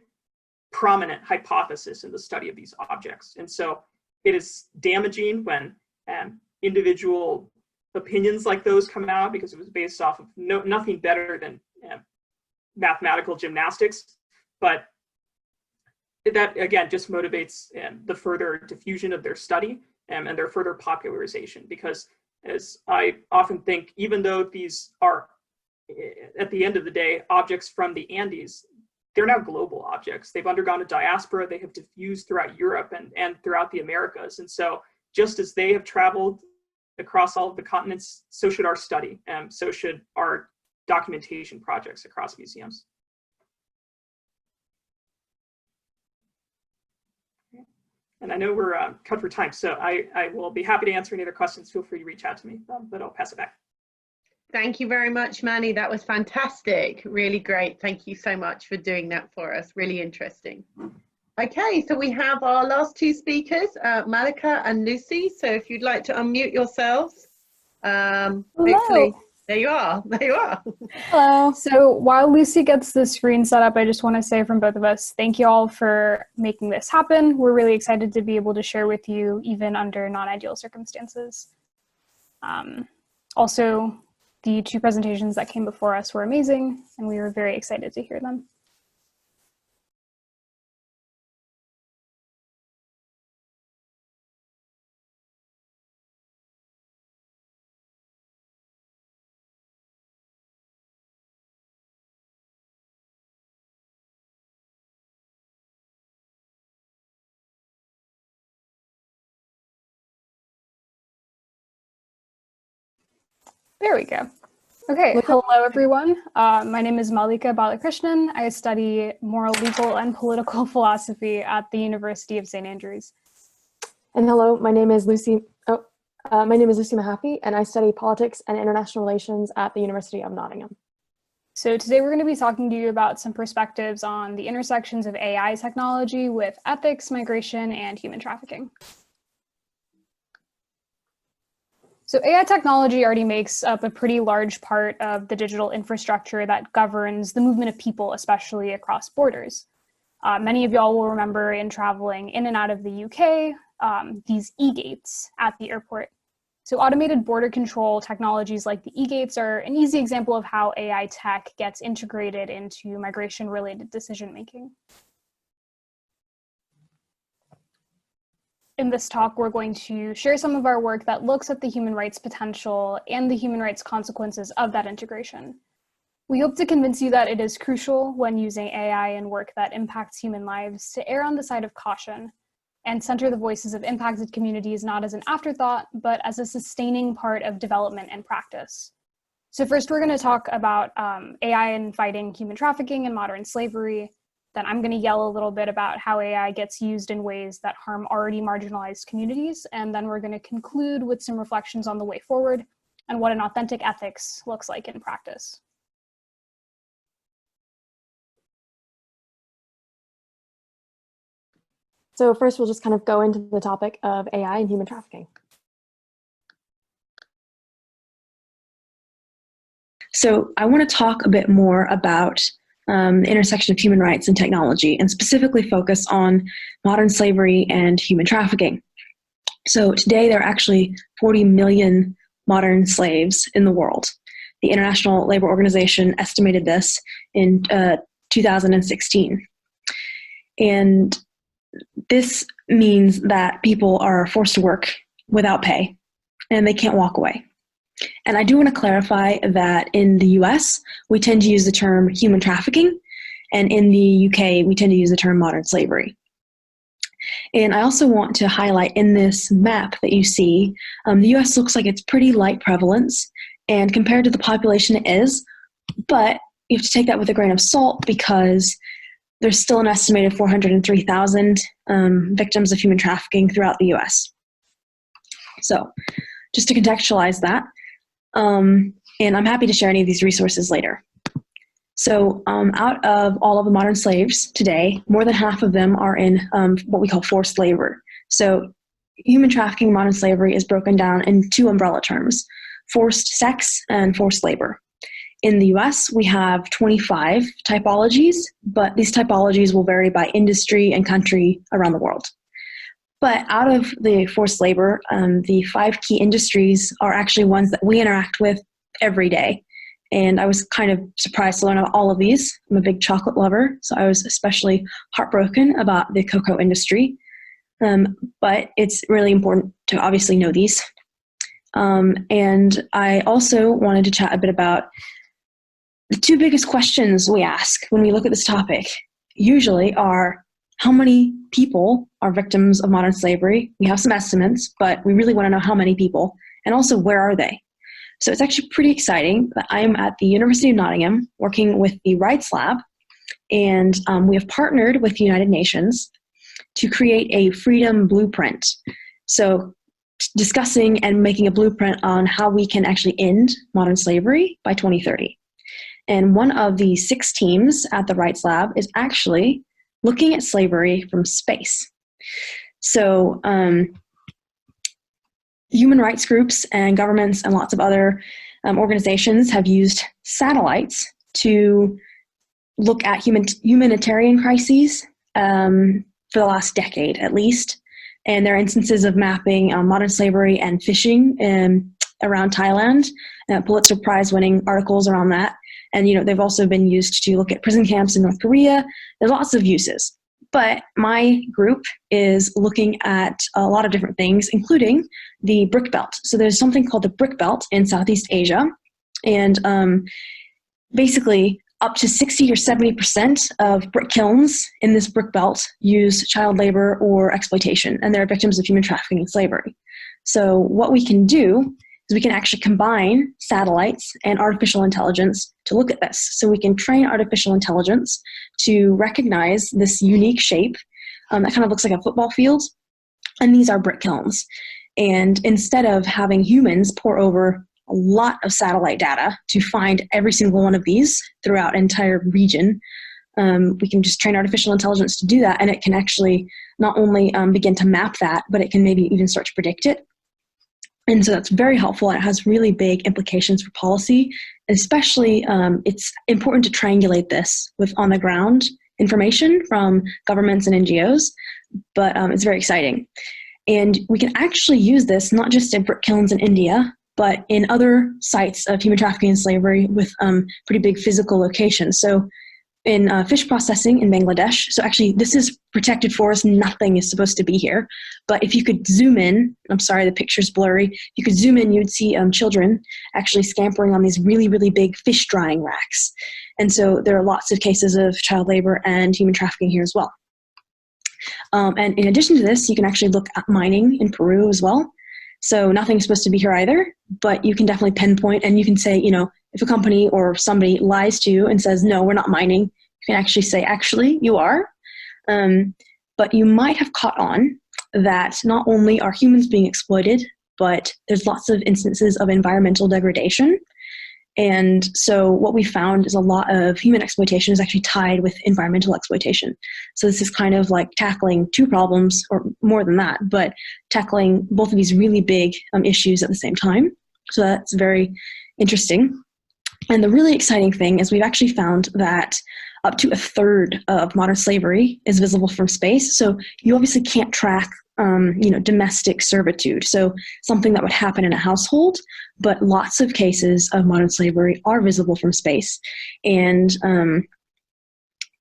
prominent hypothesis in the study of these objects. And so it is damaging when individual opinions like those come out, because it was based off of nothing better than mathematical gymnastics. But that, again, just motivates the further diffusion of their study and their further popularization. Because as I often think, even though these are, at the end of the day, objects from the Andes, they're now global objects. They've undergone a diaspora, they have diffused throughout Europe and throughout the Americas. And so just as they have traveled across all of the continents, so should our study, so should our documentation projects across museums. And I know we're cut for time, so I will be happy to answer any other questions. Feel free to reach out to me, but I'll pass it back. Thank you very much, Manny. That was fantastic. Really great. Thank you so much for doing that for us. Really interesting. Okay, so we have our last 2 speakers, Malika and Lucy. So if you'd like to unmute yourselves. Hopefully, there you are. There you are. Hello. So while Lucy gets the screen set up, I just want to say from both of us, thank you all for making this happen. We're really excited to be able to share with you, even under non-ideal circumstances. Also, the 2 presentations that came before us were amazing, and we were very excited to hear them. There we go. Okay, hello everyone. My name is Malika Balakrishnan. I study moral, legal, and political philosophy at the University of St. Andrews. And hello, my name is Lucy. My name is Lucy Mahaffey, and I study politics and international relations at the University of Nottingham. So today we're going to be talking to you about some perspectives on the intersections of AI technology with ethics, migration, and human trafficking. So AI technology already makes up a pretty large part of the digital infrastructure that governs the movement of people, especially across borders. Many of y'all will remember in traveling in and out of the UK, these e-gates at the airport. So automated border control technologies like the e-gates are an easy example of how AI tech gets integrated into migration-related decision-making. In this talk, we're going to share some of our work that looks at the human rights potential and the human rights consequences of that integration. We hope to convince you that it is crucial when using AI in work that impacts human lives to err on the side of caution and center the voices of impacted communities not as an afterthought, but as a sustaining part of development and practice. So first, we're going to talk about AI and fighting human trafficking and modern slavery. Then I'm going to yell a little bit about how AI gets used in ways that harm already marginalized communities. And then we're going to conclude with some reflections on the way forward and what an authentic ethics looks like in practice. So first, we'll just kind of go into the topic of AI and human trafficking. So I want to talk a bit more about the intersection of human rights and technology, and specifically focus on modern slavery and human trafficking. So today there are actually 40 million modern slaves in the world. The International Labor Organization estimated this in 2016. And this means that people are forced to work without pay and they can't walk away. And I do want to clarify that in the US, we tend to use the term human trafficking, and in the UK, we tend to use the term modern slavery. And I also want to highlight in this map that you see, the US looks like it's pretty light prevalence, and compared to the population it is, but you have to take that with a grain of salt because there's still an estimated 403,000 victims of human trafficking throughout the US. So just to contextualize that, and I'm happy to share any of these resources later. So out of all of the modern slaves today, more than half of them are in what we call forced labor. So human trafficking, modern slavery is broken down in two umbrella terms: forced sex and forced labor. In the US, we have 25 typologies, but these typologies will vary by industry and country around the world. But out of the forced labor, the 5 key industries are actually ones that we interact with every day. And I was kind of surprised to learn about all of these. I'm a big chocolate lover, so I was especially heartbroken about the cocoa industry. But it's really important to obviously know these. And I also wanted to chat a bit about the 2 biggest questions we ask when we look at this topic usually are: how many people are victims of modern slavery? We have some estimates, but we really want to know how many people, and also where are they? So it's actually pretty exciting that I am at the University of Nottingham working with the Rights Lab, and we have partnered with the United Nations to create a freedom blueprint. So discussing and making a blueprint on how we can actually end modern slavery by 2030. And one of the 6 teams at the Rights Lab is actually looking at slavery from space. So human rights groups and governments and lots of other organizations have used satellites to look at humanitarian crises for the last decade at least. And there are instances of mapping modern slavery and fishing around Thailand, Pulitzer Prize winning articles around that. And they've also been used to look at prison camps in North Korea. There's lots of uses. But my group is looking at a lot of different things, including the brick belt. So there's something called the brick belt in Southeast Asia. And basically up to 60 or 70% of brick kilns in this brick belt use child labor or exploitation, and they're victims of human trafficking and slavery. So what we can do is we can actually combine satellites and artificial intelligence to look at this. So we can train artificial intelligence to recognize this unique shape that kind of looks like a football field. And these are brick kilns. And instead of having humans pour over a lot of satellite data to find every single one of these throughout an entire region, we can just train artificial intelligence to do that, and it can actually not only begin to map that, but it can maybe even start to predict it. And so that's very helpful, and it has really big implications for policy. Especially, it's important to triangulate this with on-the-ground information from governments and NGOs, but it's very exciting. And we can actually use this not just in brick kilns in India, but in other sites of human trafficking and slavery with pretty big physical locations. So in fish processing in Bangladesh, so actually this is protected forest, nothing is supposed to be here. But if you could zoom in, I'm sorry, the picture's blurry, if you could zoom in, you'd see children actually scampering on these really, really big fish drying racks. And so there are lots of cases of child labor and human trafficking here as well. And in addition to this, you can actually look at mining in Peru as well. So nothing's supposed to be here either, but you can definitely pinpoint, and you can say, you know, if a company or somebody lies to you and says, no, we're not mining, you can actually say, actually, you are. But you might have caught on that not only are humans being exploited, but there's lots of instances of environmental degradation. And so what we found is a lot of human exploitation is actually tied with environmental exploitation. So this is kind of like tackling two problems, or more than that, but tackling both of these really big issues at the same time. So that's very interesting. And the really exciting thing is we've actually found that up to a third of modern slavery is visible from space. So you obviously can't track domestic servitude, so something that would happen in a household, but lots of cases of modern slavery are visible from space. And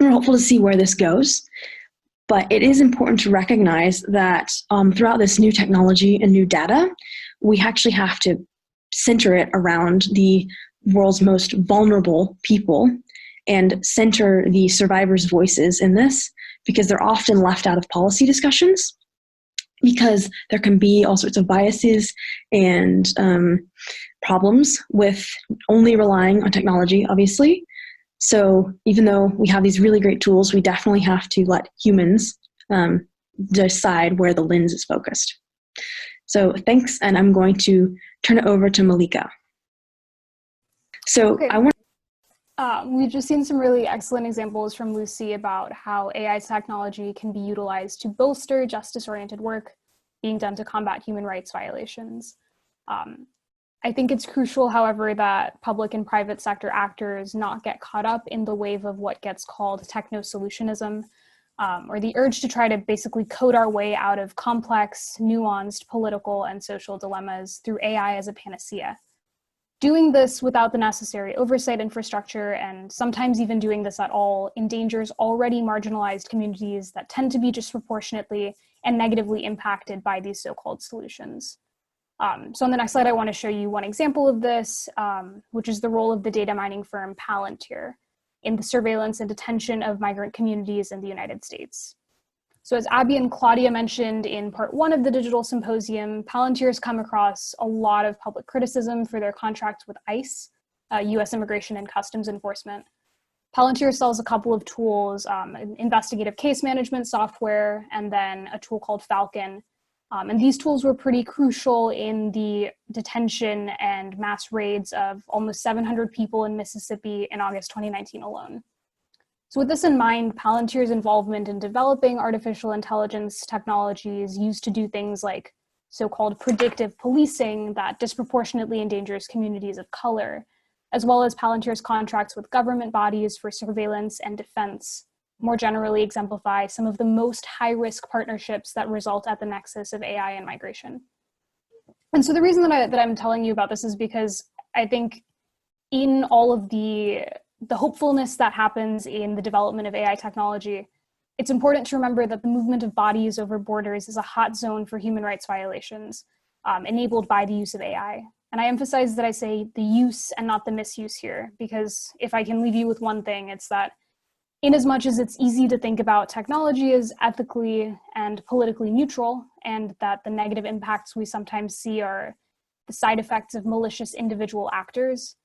we're hopeful to see where this goes. But it is important to recognize that throughout this new technology and new data, we actually have to center it around the world's most vulnerable people and center the survivors' voices in this, because they're often left out of policy discussions, because there can be all sorts of biases and problems with only relying on technology, obviously. So even though we have these really great tools, we definitely have to let humans decide where the lens is focused. So thanks, and I'm going to turn it over to Malika. So okay. We've just seen some really excellent examples from Lucy about how AI technology can be utilized to bolster justice-oriented work being done to combat human rights violations. I think it's crucial, however, that public and private sector actors not get caught up in the wave of what gets called techno-solutionism, or the urge to try to basically code our way out of complex, nuanced political and social dilemmas through AI as a panacea. Doing this without the necessary oversight infrastructure, and sometimes even doing this at all, endangers already marginalized communities that tend to be disproportionately and negatively impacted by these so-called solutions. So on the next slide, I want to show you one example of this, which is the role of the data mining firm Palantir in the surveillance and detention of migrant communities in the United States. So as Abby and Claudia mentioned in part 1 of the digital symposium, Palantir has come across a lot of public criticism for their contracts with ICE, US Immigration and Customs Enforcement. Palantir sells a couple of tools, investigative case management software, and then a tool called Falcon. And these tools were pretty crucial in the detention and mass raids of almost 700 people in Mississippi in August 2019 alone. So with this in mind, Palantir's involvement in developing artificial intelligence technologies used to do things like so-called predictive policing that disproportionately endangers communities of color, as well as Palantir's contracts with government bodies for surveillance and defense, more generally exemplify some of the most high-risk partnerships that result at the nexus of AI and migration. And so the reason that I'm telling you about this is because I think in all of the hopefulness that happens in the development of AI technology, it's important to remember that the movement of bodies over borders is a hot zone for human rights violations enabled by the use of AI. And I emphasize that I say the use and not the misuse here, because if I can leave you with one thing, it's that in as much as it's easy to think about technology as ethically and politically neutral, and that the negative impacts we sometimes see are the side effects of malicious individual actors,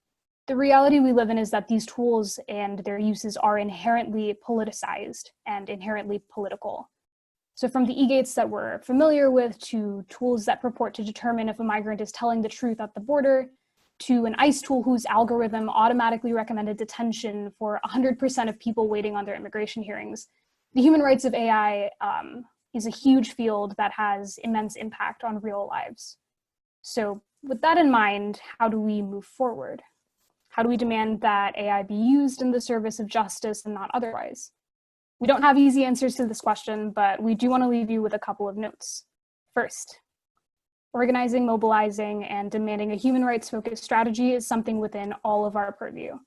the reality we live in is that these tools and their uses are inherently politicized and inherently political. So from the e-gates that we're familiar with to tools that purport to determine if a migrant is telling the truth at the border, to an ICE tool whose algorithm automatically recommended detention for 100% of people waiting on their immigration hearings, the human rights of AI is a huge field that has immense impact on real lives. So with that in mind, how do we move forward? How do we demand that AI be used in the service of justice and not otherwise? We don't have easy answers to this question, but we do want to leave you with a couple of notes. First, organizing, mobilizing, and demanding a human rights-focused strategy is something within all of our purview.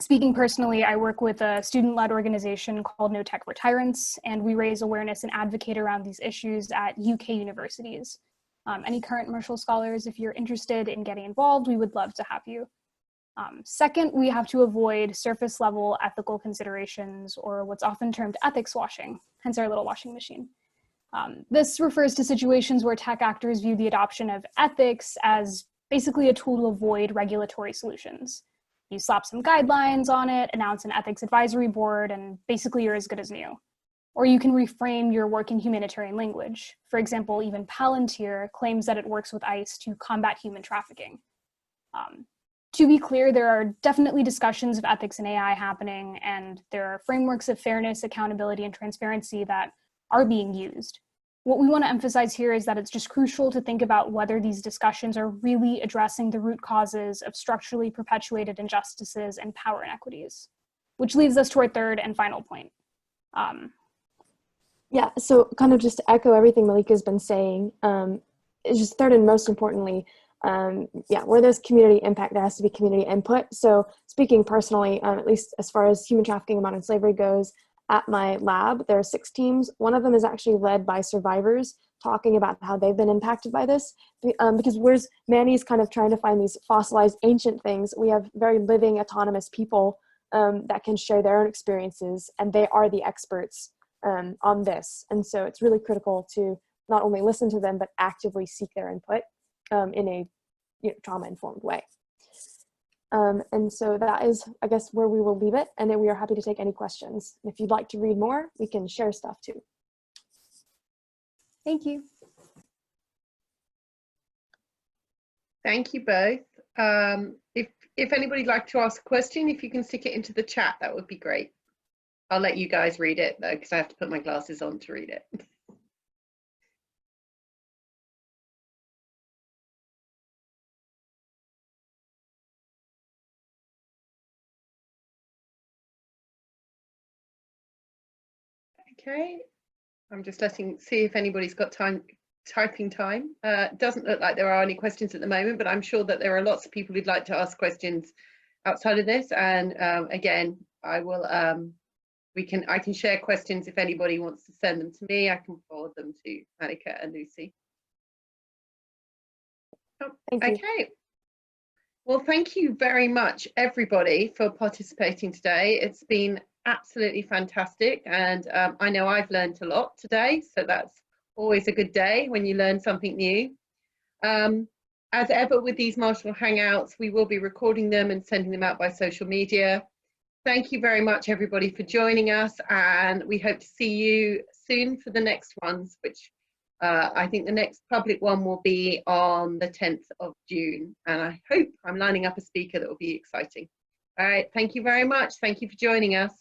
Speaking personally, I work with a student-led organization called No Tech for Tyrants, and we raise awareness and advocate around these issues at UK universities. Any current Marshall scholars, if you're interested in getting involved, we would love to have you. Second, we have to avoid surface level ethical considerations, or what's often termed ethics washing, hence our little washing machine. This refers to situations where tech actors view the adoption of ethics as basically a tool to avoid regulatory solutions. You slap some guidelines on it, announce an ethics advisory board, and basically you're as good as new. Or you can reframe your work in humanitarian language. For example, even Palantir claims that it works with ICE to combat human trafficking. To be clear, there are definitely discussions of ethics in AI happening, and there are frameworks of fairness, accountability, and transparency that are being used. What we want to emphasize here is that it's just crucial to think about whether these discussions are really addressing the root causes of structurally perpetuated injustices and power inequities, which leads us to our third and final point. Yeah, so kind of just to echo everything Malika's been saying, it's just third and most importantly, where there's community impact, there has to be community input. So speaking personally, at least as far as human trafficking and modern slavery goes, at my lab, there are 6 teams. One of them is actually led by survivors talking about how they've been impacted by this. Because whereas Manny's kind of trying to find these fossilized ancient things, we have very living autonomous people that can share their own experiences, and they are the experts on this. And so it's really critical to not only listen to them, but actively seek their input in a trauma-informed way. And so that is, I guess, where we will leave it. And then we are happy to take any questions. If you'd like to read more, we can share stuff too. Thank you. Thank you both. If anybody'd like to ask a question, if you can stick it into the chat, that would be great. I'll let you guys read it though, because I have to put my glasses on to read it. Okay, I'm just see if anybody's got typing time. Doesn't look like there are any questions at the moment, but I'm sure that there are lots of people who'd like to ask questions outside of this. And again, I will I can share questions if anybody wants to send them to me. I can forward them to Annika and Lucy. Oh, okay. Well, thank you very much, everybody, for participating today. It's been absolutely fantastic, and I know I've learned a lot today, so that's always a good day when you learn something new. As ever with these Marshall Hangouts, we will be recording them and sending them out by social media. Thank you very much, everybody, for joining us, and we hope to see you soon for the next ones, which I think the next public one will be on the 10th of June, and I hope I'm lining up a speaker that will be exciting. All right, thank you very much. Thank you for joining us.